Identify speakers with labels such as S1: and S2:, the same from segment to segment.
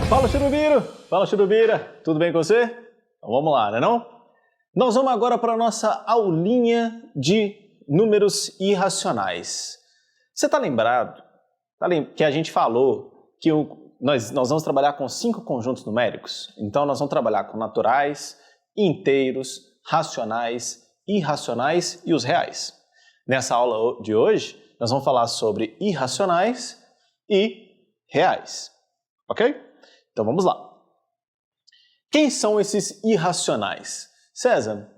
S1: Fala, Churubiro! Fala, Churubira! Tudo bem com você? Então vamos lá, né não? Nós vamos agora para a nossa aulinha de números irracionais. Você está lembrado que a gente falou que nós vamos trabalhar com 5 conjuntos numéricos? Então nós vamos trabalhar com naturais, inteiros, racionais, irracionais e os reais. Nessa aula de hoje, nós vamos falar sobre irracionais e reais, ok? Então vamos lá. Quem são esses irracionais? César,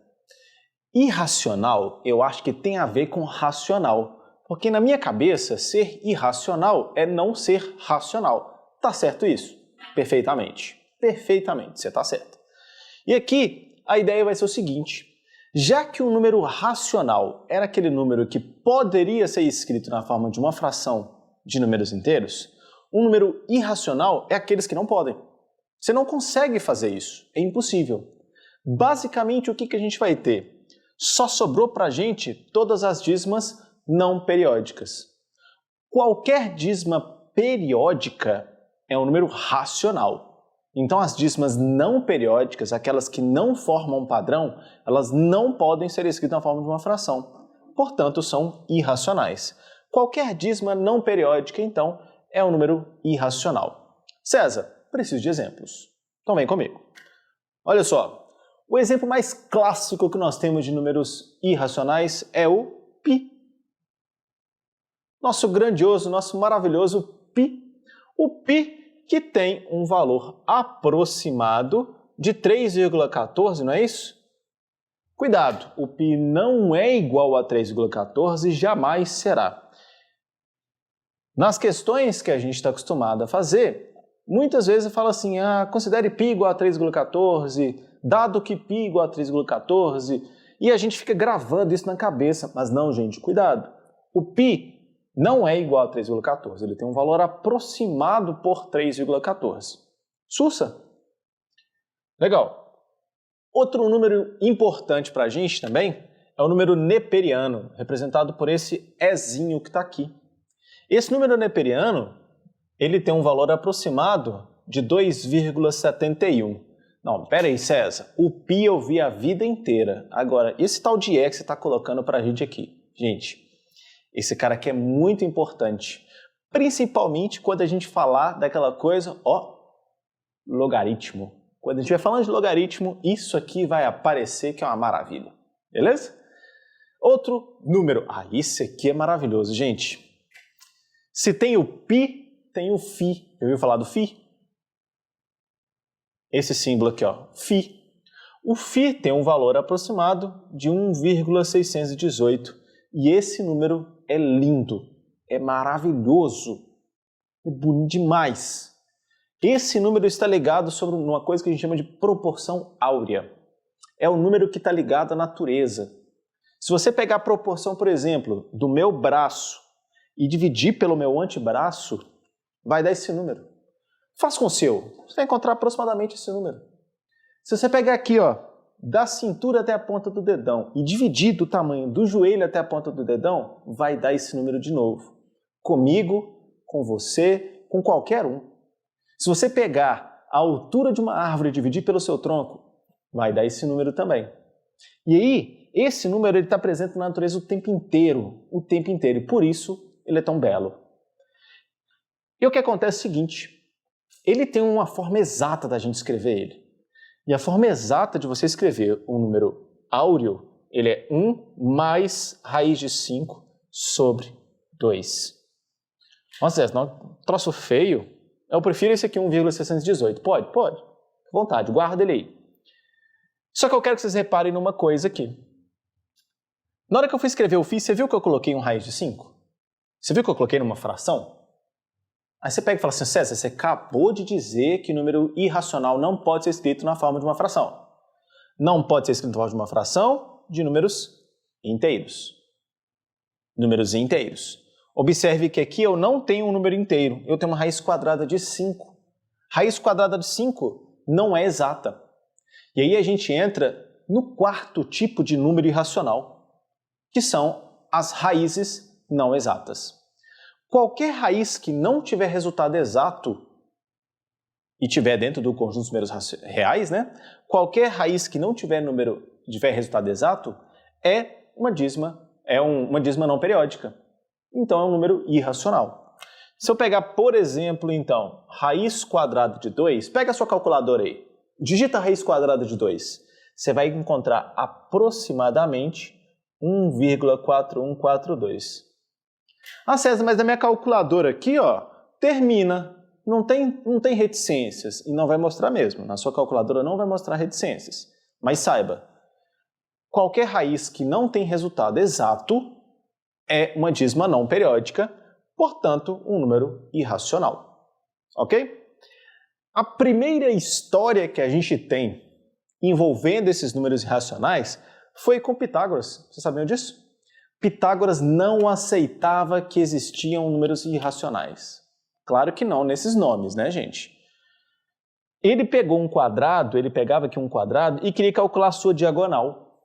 S1: irracional eu acho que tem a ver com racional, porque na minha cabeça ser irracional é não ser racional. Tá certo isso? Perfeitamente. Perfeitamente, você tá certo. E aqui a ideia vai ser o seguinte: já que o número racional era aquele número que poderia ser escrito na forma de uma fração de números inteiros, um número irracional é aqueles que não podem. Você não consegue fazer isso, é impossível. Basicamente, o que a gente vai ter? Só sobrou para a gente todas as dízimas não periódicas. Qualquer dízima periódica é um número racional. Então, as dízimas não periódicas, aquelas que não formam um padrão, elas não podem ser escritas na forma de uma fração. Portanto, são irracionais. Qualquer dízima não periódica, então, é um número irracional. César, preciso de exemplos. Então vem comigo. Olha só, o exemplo mais clássico que nós temos de números irracionais é o π. Nosso grandioso, nosso maravilhoso π. O π que tem um valor aproximado de 3,14, não é isso? Cuidado, o π não é igual a 3,14 e jamais será. Nas questões que a gente está acostumado a fazer, muitas vezes fala assim, considere π igual a 3,14, dado que π igual a 3,14, e a gente fica gravando isso na cabeça. Mas não, gente, cuidado. O π não é igual a 3,14, ele tem um valor aproximado por 3,14. Sussa? Legal. Outro número importante para a gente também é o número neperiano, representado por esse ezinho que está aqui. Esse número neperiano, ele tem um valor aproximado de 2,71. Não, pera aí, César, o π eu vi a vida inteira. Agora, esse tal de e que você está colocando para a gente aqui. Gente, esse cara aqui é muito importante, principalmente quando a gente falar daquela coisa, logaritmo. Quando a gente vai falando de logaritmo, isso aqui vai aparecer que é uma maravilha, beleza? Outro número, esse aqui é maravilhoso, gente. Se tem o π, tem o φ. Já ouviu falar do φ? Esse símbolo aqui, φ. O φ tem um valor aproximado de 1,618. E esse número é lindo, é maravilhoso, é bonito demais. Esse número está ligado sobre uma coisa que a gente chama de proporção áurea. É o número que está ligado à natureza. Se você pegar a proporção, por exemplo, do meu braço e dividir pelo meu antebraço, vai dar esse número. Faz com o seu, você vai encontrar aproximadamente esse número. Se você pegar aqui, da cintura até a ponta do dedão e dividir do tamanho do joelho até a ponta do dedão, vai dar esse número de novo. Comigo, com você, com qualquer um. Se você pegar a altura de uma árvore e dividir pelo seu tronco, vai dar esse número também. E aí, esse número está presente na natureza o tempo inteiro, e por isso ele é tão belo. E o que acontece é o seguinte, ele tem uma forma exata da gente escrever ele. E a forma exata de você escrever um número áureo, ele é 1 mais raiz de 5 sobre 2. Nossa, troço feio. Eu prefiro esse aqui, 1,618. Pode? Pode. À vontade, guarda ele aí. Só que eu quero que vocês reparem numa coisa aqui. Na hora que eu fui escrever o φ, você viu que eu coloquei um raiz de 5? Você viu que eu coloquei numa fração? Aí você pega e fala assim, César, você acabou de dizer que número irracional não pode ser escrito na forma de uma fração. Não pode ser escrito na forma de uma fração de números inteiros. Números inteiros. Observe que aqui eu não tenho um número inteiro, eu tenho uma raiz quadrada de 5. Raiz quadrada de 5 não é exata. E aí a gente entra no quarto tipo de número irracional, que são as raízes não exatas. Qualquer raiz que não tiver resultado exato e tiver dentro do conjunto dos números reais, né? Qualquer raiz que não tiver resultado exato é uma dízima não periódica. Então é um número irracional. Se eu pegar, por exemplo, então, raiz quadrada de 2, pega a sua calculadora aí, digita a raiz quadrada de 2. Você vai encontrar aproximadamente 1,4142. Ah, César, mas na minha calculadora aqui, ó, termina. Não tem reticências e não vai mostrar mesmo. Na sua calculadora não vai mostrar reticências. Mas saiba, qualquer raiz que não tem resultado exato é uma dízima não periódica, portanto, um número irracional. Ok? A primeira história que a gente tem envolvendo esses números irracionais foi com Pitágoras. Vocês sabiam disso? Pitágoras não aceitava que existiam números irracionais. Claro que não nesses nomes, né, gente? Ele pegava aqui um quadrado e queria calcular a sua diagonal.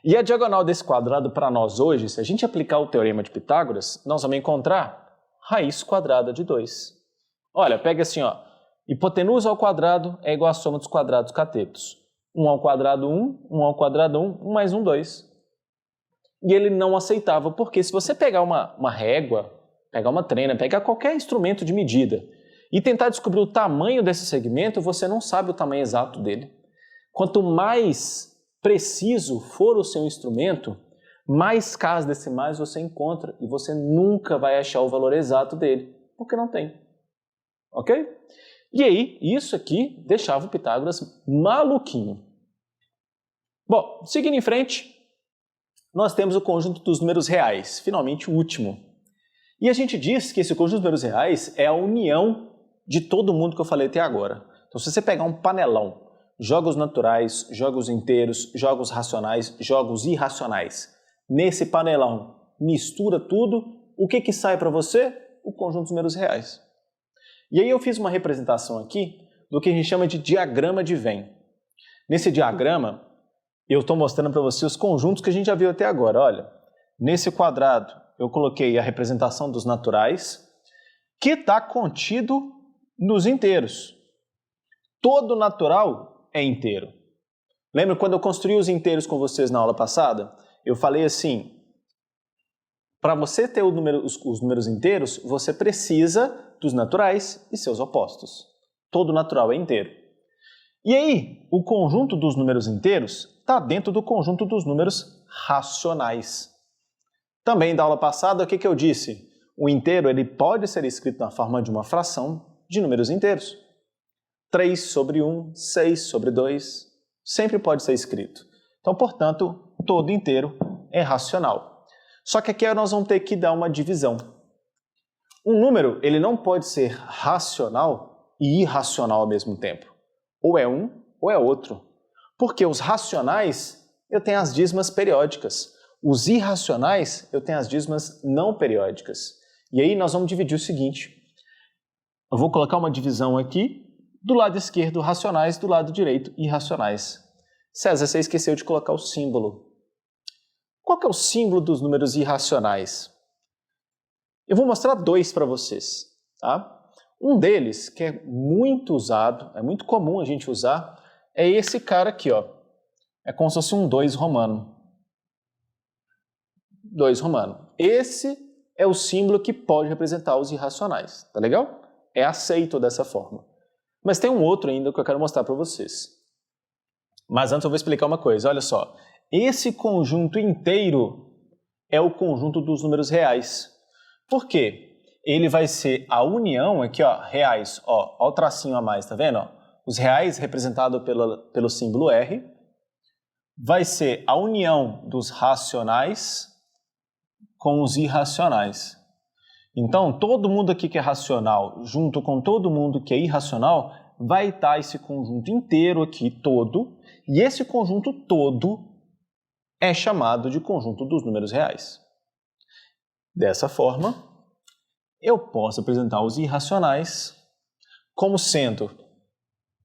S1: E a diagonal desse quadrado para nós hoje, se a gente aplicar o teorema de Pitágoras, nós vamos encontrar raiz quadrada de 2. Olha, pega assim, ó, hipotenusa ao quadrado é igual à soma dos quadrados catetos. 1 ao quadrado 1, 1 ao quadrado 1, 1 mais 1, 2. E ele não aceitava, porque se você pegar uma régua, pegar uma trena, pegar qualquer instrumento de medida e tentar descobrir o tamanho desse segmento, você não sabe o tamanho exato dele. Quanto mais preciso for o seu instrumento, mais casas decimais você encontra e você nunca vai achar o valor exato dele, porque não tem. Ok? E aí, isso aqui deixava o Pitágoras maluquinho. Bom, seguindo em frente, nós temos o conjunto dos números reais, finalmente o último. E a gente diz que esse conjunto de números reais é a união de todo mundo que eu falei até agora. Então, se você pegar um panelão, jogos naturais, jogos inteiros, jogos racionais, jogos irracionais, nesse panelão mistura tudo, o que sai para você? O conjunto dos números reais. E aí eu fiz uma representação aqui do que a gente chama de diagrama de Venn. Nesse diagrama, eu estou mostrando para você os conjuntos que a gente já viu até agora. Olha, nesse quadrado eu coloquei a representação dos naturais, que está contido nos inteiros. Todo natural é inteiro. Lembra quando eu construí os inteiros com vocês na aula passada? Eu falei assim, para você ter os números inteiros, você precisa dos naturais e seus opostos. Todo natural é inteiro. E aí, o conjunto dos números inteiros está dentro do conjunto dos números racionais. Também da aula passada, o que eu disse? O inteiro ele pode ser escrito na forma de uma fração de números inteiros. 3 sobre 1, 6 sobre 2, sempre pode ser escrito. Então, portanto, todo inteiro é racional. Só que aqui nós vamos ter que dar uma divisão. Um número ele não pode ser racional e irracional ao mesmo tempo. Ou é um ou é outro. Porque os racionais eu tenho as dízimas periódicas. Os irracionais, eu tenho as dízimas não periódicas. E aí nós vamos dividir o seguinte. Eu vou colocar uma divisão aqui, do lado esquerdo racionais, do lado direito irracionais. César, você esqueceu de colocar o símbolo. Qual que é o símbolo dos números irracionais? Eu vou mostrar dois para vocês. Tá? Um deles, que é muito usado, é muito comum a gente usar, é esse cara aqui. Ó. É como se fosse um 2 romano. 2 romano. Esse é o símbolo que pode representar os irracionais, tá legal? É aceito dessa forma. Mas tem um outro ainda que eu quero mostrar para vocês. Mas antes eu vou explicar uma coisa, olha só. Esse conjunto inteiro é o conjunto dos números reais. Por quê? Ele vai ser a união, aqui ó, reais, ó o tracinho a mais, tá vendo? Ó? Os reais representado pelo símbolo R, vai ser a união dos racionais com os irracionais. Então, todo mundo aqui que é racional, junto com todo mundo que é irracional, vai estar esse conjunto inteiro aqui, todo, e esse conjunto todo é chamado de conjunto dos números reais. Dessa forma, eu posso apresentar os irracionais como sendo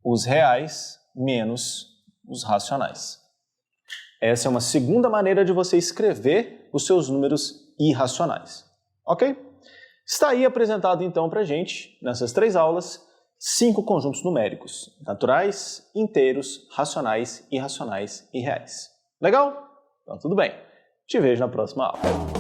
S1: os reais menos os racionais. Essa é uma segunda maneira de você escrever os seus números irracionais. Ok? Está aí apresentado então para a gente, nessas 3 aulas, 5 conjuntos numéricos: naturais, inteiros, racionais, irracionais e reais. Legal? Então tudo bem. Te vejo na próxima aula.